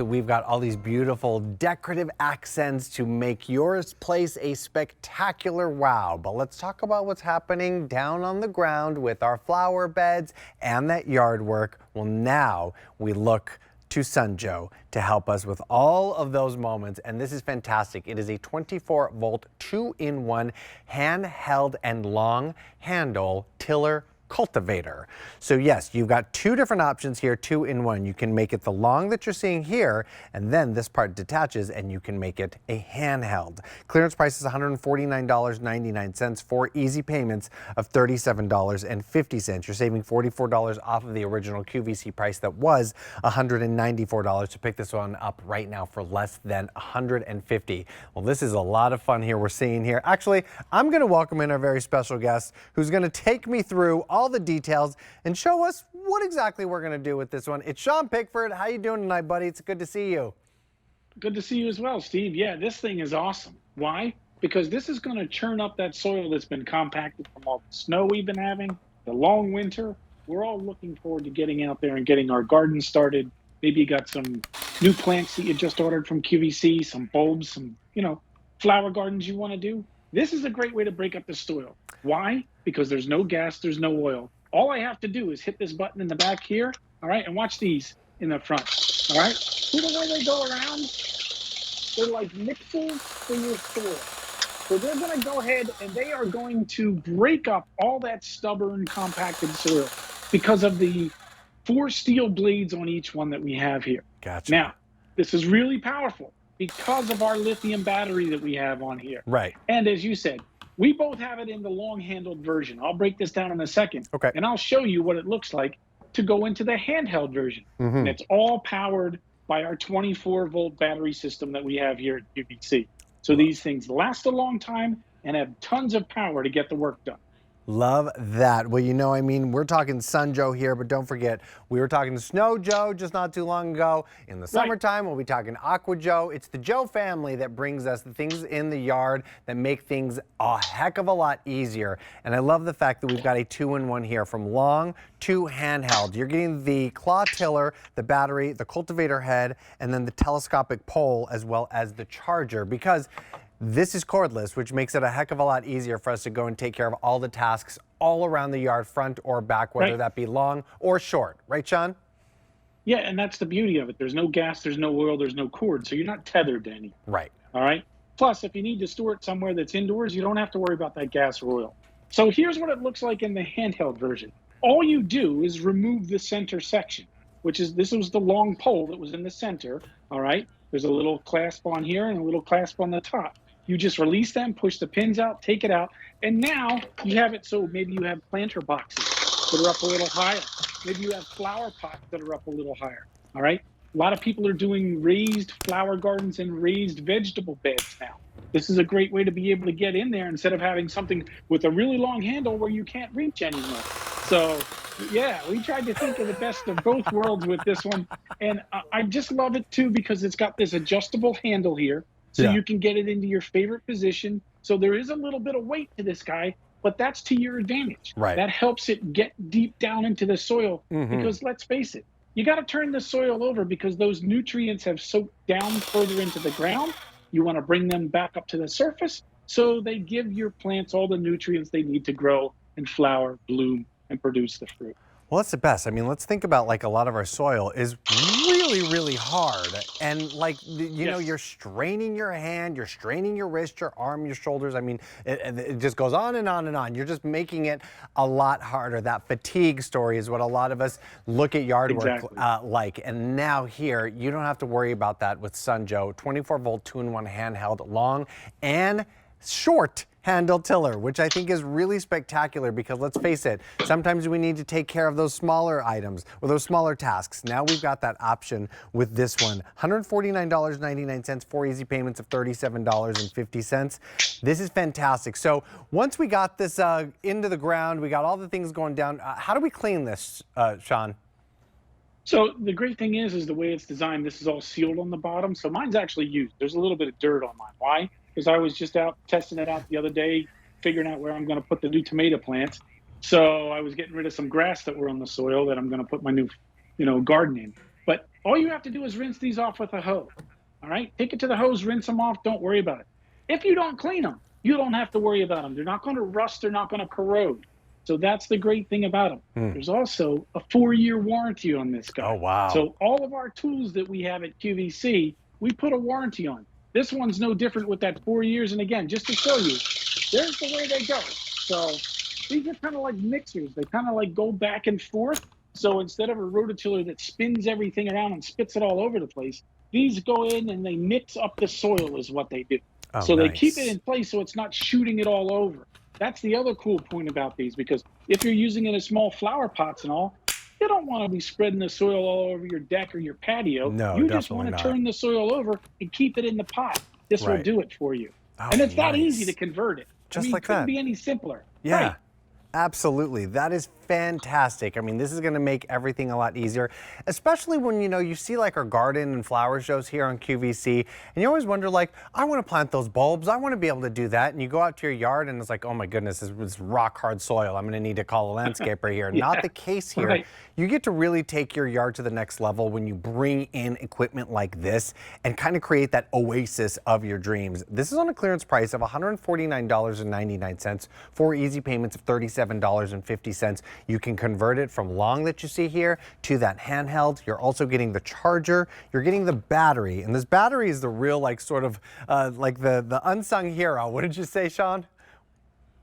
We've got all these beautiful decorative accents to make your place a spectacular wow. But let's talk about what's happening down on the ground with our flower beds and that yard work. Well, now we look to Sunjo to help us with all of those moments. And this is fantastic. It is a 24-volt, 2-in-1 handheld and long handle tiller cultivator. So yes, you've got two different options here, 2-in-1. You can make it the long that you're seeing here, and then this part detaches and you can make it a handheld. Clearance price is $149.99 for easy payments of $37.50. You're saving $44 off of the original QVC price that was $194 to pick this one up right now for less than $150. Well, this is a lot of fun here we're seeing here. Actually, I'm going to welcome in our very special guest who's going to take me through all the details and show us what exactly we're going to do with this one. It's Sean Pickford. How you doing tonight, buddy? It's good to see you. Good to see you as well, Steve. Yeah, this thing is awesome. Why? Because this is going to churn up that soil that's been compacted from all the snow we've been having, the long winter. We're all looking forward to getting out there and getting our garden started. Maybe you got some new plants that you just ordered from QVC, some bulbs, some, flower gardens you want to do. This is a great way to break up the soil. Why? Because there's no gas, there's no oil. All I have to do is hit this button in the back here, all right, and watch these in the front, all right? See the way they go around? They're like mixers for your soil. So they're going to go ahead and they are going to break up all that stubborn, compacted soil because of the 4 steel blades on each one that we have here. Gotcha. Now, this is really powerful because of our lithium battery that we have on here. Right. And as you said, we both have it in the long-handled version. I'll break this down in a second. Okay. And I'll show you what it looks like to go into the handheld version. Mm-hmm. And it's all powered by our 24-volt battery system that we have here at QVC. So these things last a long time and have tons of power to get the work done. Love that. Well, we're talking Sunjo here, but don't forget, we were talking Snow Joe just not too long ago. In the summertime, we'll be talking Aqua Joe. It's the Joe family that brings us the things in the yard that make things a heck of a lot easier. And I love the fact that we've got a 2-in-1 here, from long to handheld. You're getting the claw tiller, the battery, the cultivator head, and then the telescopic pole, as well as the charger, because this is cordless, which makes it a heck of a lot easier for us to go and take care of all the tasks all around the yard, front or back, whether that be long or short. Right, Sean? Yeah, and that's the beauty of it. There's no gas, there's no oil, there's no cord, so you're not tethered to anything. Right. All right? Plus, if you need to store it somewhere that's indoors, you don't have to worry about that gas or oil. So here's what it looks like in the handheld version. All you do is remove the center section, this was the long pole that was in the center, all right? There's a little clasp on here and a little clasp on the top. You just release them, push the pins out, take it out, and now you have it so maybe you have planter boxes that are up a little higher. Maybe you have flower pots that are up a little higher, all right? A lot of people are doing raised flower gardens and raised vegetable beds now. This is a great way to be able to get in there instead of having something with a really long handle where you can't reach anymore. So, yeah, we tried to think of the best of both worlds with this one. And I just love it, too, because it's got this adjustable handle here. So you can get it into your favorite position. So there is a little bit of weight to this guy, but that's to your advantage. Right. That helps it get deep down into the soil because let's face it, you got to turn the soil over because those nutrients have soaked down further into the ground. You want to bring them back up to the surface so they give your plants all the nutrients they need to grow and flower, bloom, and produce the fruit. Well, that's the best. Let's think about a lot of our soil is really, really hard. And you're straining your hand, you're straining your wrist, your arm, your shoulders. It just goes on and on and on. You're just making it a lot harder. That fatigue story is what a lot of us look at yard work like. And now here, you don't have to worry about that with Sunjo. 24-volt, 2-in-1 handheld, long and short handle tiller, which I think is really spectacular because let's face it, sometimes we need to take care of those smaller items or those smaller tasks. Now we've got that option with this one. $149.99 for easy payments of $37.50. This is fantastic. So once we got this into the ground, we got all the things going down. How do we clean this, Sean? So the great thing is the way it's designed, this is all sealed on the bottom. So mine's actually used. There's a little bit of dirt on mine. Why? Because I was just out testing it out the other day, figuring out where I'm going to put the new tomato plants. So I was getting rid of some grass that were on the soil that I'm going to put my new, garden in. But All you have to do is rinse these off with a hose. All right, take it to the hose, rinse them off. Don't worry about it. If you don't clean them, you don't have to worry about them. They're not going to rust. They're not going to corrode. So that's the great thing about them. There's also a 4-year warranty on this guy. Oh, wow. So all of our tools that we have at QVC, we put a warranty on. This one's no different with that 4 years. And again, just to show you, there's the way they go. So these are kind of like mixers. They kind of like go back and forth. So instead of a rototiller that spins everything around and spits it all over the place, these go in and they mix up the soil is what they do. Oh, so nice. they keep it in place so it's not shooting it all over. That's the other cool point about these, because if you're using it in small flower pots and all, you don't want to be spreading the soil all over your deck or your patio. No, you just want to turn the soil over and keep it in the pot. This will do it for you. Oh, and it's that nice. easy to convert it. Just I mean, like it couldn't that. be any simpler. Yeah. Right. Absolutely. That is fantastic. I mean, this is going to make everything a lot easier, especially when, you see like our garden and flower shows here on QVC, and you always wonder, like, I want to plant those bulbs. I want to be able to do that. And you go out to your yard and it's like, oh my goodness, this is rock hard soil. I'm going to need to call a landscaper here. Not the case here. Right. You get to really take your yard to the next level when you bring in equipment like this and kind of create that oasis of your dreams. This is on a clearance price of $149.99 for easy payments of $37.50. You can convert it from long that you see here to that handheld. You're also getting the charger. You're getting the battery. And this battery is the real, like, sort of like the unsung hero. What did you say, Sean?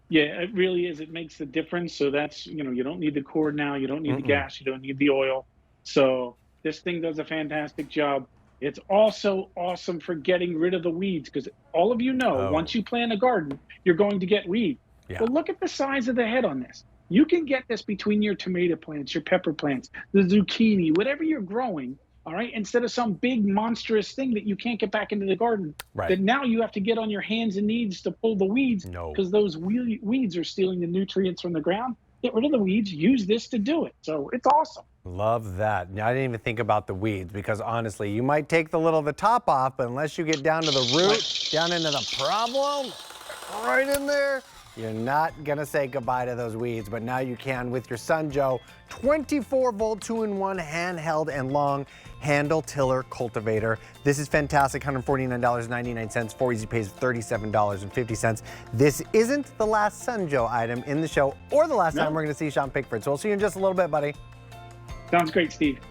Yeah, it really is. It makes the difference. So that's, you don't need the cord now. You don't need the gas. You don't need the oil. So this thing does a fantastic job. It's also awesome for getting rid of the weeds, because all of you know, once you plant a garden, you're going to get weeds. Yeah. But look at the size of the head on this. You can get this between your tomato plants, your pepper plants, the zucchini, whatever you're growing. All right, instead of some big monstrous thing that you can't get back into the garden, that now you have to get on your hands and knees to pull the weeds, because those weeds are stealing the nutrients from the ground. Get rid of the weeds, use this to do it. So it's awesome. Love that. Now, I didn't even think about the weeds, because honestly, you might take the top off, but unless you get down to the root, down into the problem, right in there, you're not gonna say goodbye to those weeds. But now you can with your Sun Joe 24-volt 2-in-1 handheld and long handle tiller cultivator. This is fantastic. $149.99 for easy pays of $37.50. This isn't the last Sun Joe item in the show, or the last time we're gonna see Sean Pickford. So we'll see you in just a little bit, buddy. Sounds great, Steve.